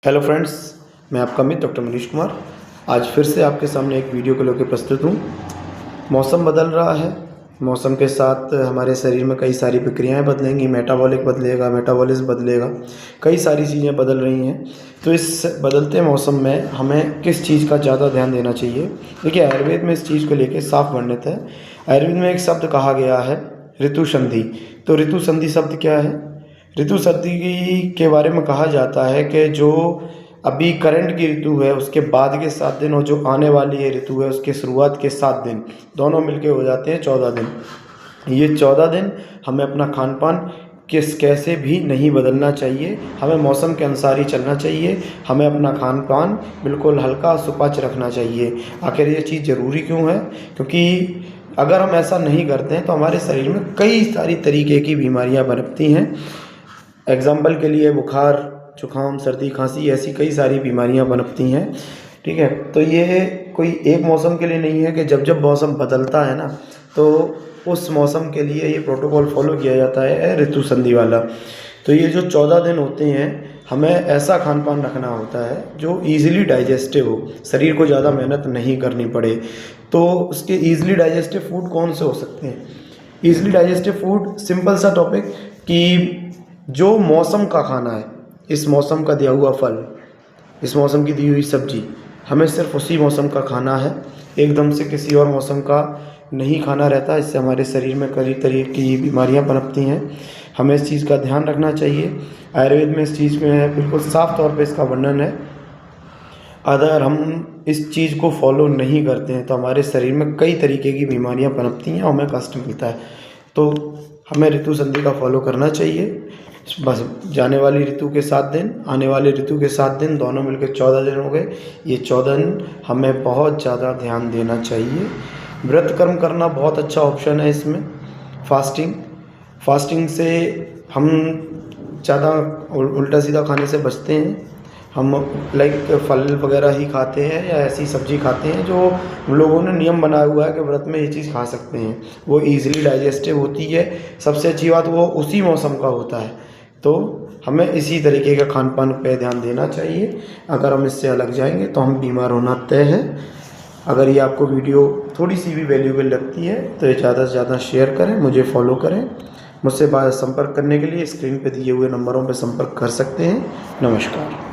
Hello friends, मैं आपका मित्र doctor Manish Kumar आज फिर से आपके सामने एक वीडियो को लेकर प्रस्तुत हूँ। मौसम बदल रहा है, मौसम के साथ हमारे शरीर में कई सारी प्रक्रियाएं बदलेंगी, मेटाबॉलिक बदलेगा, मेटाबॉलिज्म बदलेगा, कई सारी चीज़ें बदल रही हैं। तो इस बदलते मौसम में हमें किस चीज़ का ज़्यादा ध्यान देना चाहिए? देखिए, आयुर्वेद में इस चीज़ को लेकर साफ वर्णित है। आयुर्वेद में एक शब्द कहा गया है ऋतु संधि। तो ऋतु संधि शब्द क्या है? ऋतु संधि के बारे में कहा जाता है कि जो अभी करंट की ऋतु है उसके बाद के 7 दिन और जो आने वाली है ऋतु है उसके शुरुआत के 7 दिन दोनों मिलके हो जाते हैं 14 दिन। ये 14 दिन हमें अपना खान पान कैसे भी नहीं बदलना चाहिए, हमें मौसम के अनुसार ही चलना चाहिए, हमें अपना खान पान बिल्कुल हल्का सुपाच्य रखना चाहिए। आखिर ये चीज़ ज़रूरी क्यों है? क्योंकि अगर हम ऐसा नहीं करते हैं तो हमारे शरीर में कई सारी तरीके की बीमारियां पनपती हैं। एग्जाम्पल के लिए बुखार, जुकाम, सर्दी, खांसी, ऐसी कई सारी बीमारियां पनपती हैं। ठीक है, तो ये कोई एक मौसम के लिए नहीं है कि जब जब मौसम बदलता है ना तो उस मौसम के लिए ये प्रोटोकॉल फॉलो किया जाता है ऋतु संधि वाला। तो ये जो 14 दिन होते हैं हमें ऐसा खान पान रखना होता है जो ईज़िली डाइजेस्टिव हो, शरीर को ज़्यादा मेहनत नहीं करनी पड़े। तो उसके ईज़िली डाइजेस्टिव फूड कौन से हो सकते हैं? ईज़िली डाइजेस्टिव फूड, सिंपल सा टॉपिक कि जो मौसम का खाना है, इस मौसम का दिया हुआ फल, इस मौसम की दी हुई सब्जी, हमें सिर्फ उसी मौसम का खाना है। एकदम से किसी और मौसम का नहीं खाना रहता, इससे हमारे शरीर में कई तरह की बीमारियां पनपती हैं। हमें इस चीज़ का ध्यान रखना चाहिए। आयुर्वेद में इस चीज़ में बिल्कुल साफ तौर पे इसका वर्णन है। अगर हम इस चीज़ को फॉलो नहीं करते हैं तो हमारे शरीर में कई तरीके की बीमारियां पनपती हैं और हमें कष्ट मिलता है। तो हमें ऋतु संधि का फॉलो करना चाहिए। बस जाने वाली ऋतु के 7 दिन, आने वाले ऋतु के 7 दिन, दोनों मिलकर 14 दिन हो गए। ये 14 दिन हमें बहुत ज़्यादा ध्यान देना चाहिए। व्रत कर्म करना बहुत अच्छा ऑप्शन है इसमें। फास्टिंग से हम ज़्यादा उल्टा सीधा खाने से बचते हैं। हम फल वगैरह ही खाते हैं या ऐसी सब्जी खाते हैं जो हम लोगों ने नियम बनाया हुआ है कि व्रत में ये चीज़ खा सकते हैं। वो ईज़िली डाइजेस्टिव होती है। सबसे अच्छी बात वो उसी मौसम का होता है। तो हमें इसी तरीके का खान पान पे ध्यान देना चाहिए। अगर हम इससे अलग जाएंगे तो हम बीमार होना तय है। अगर ये आपको वीडियो थोड़ी सी भी वैल्यूएबल लगती है तो ये ज़्यादा से ज़्यादा शेयर करें, मुझे फॉलो करें। मुझसे संपर्क करने के लिए स्क्रीन पे दिए हुए नंबरों पर संपर्क कर सकते हैं। नमस्कार।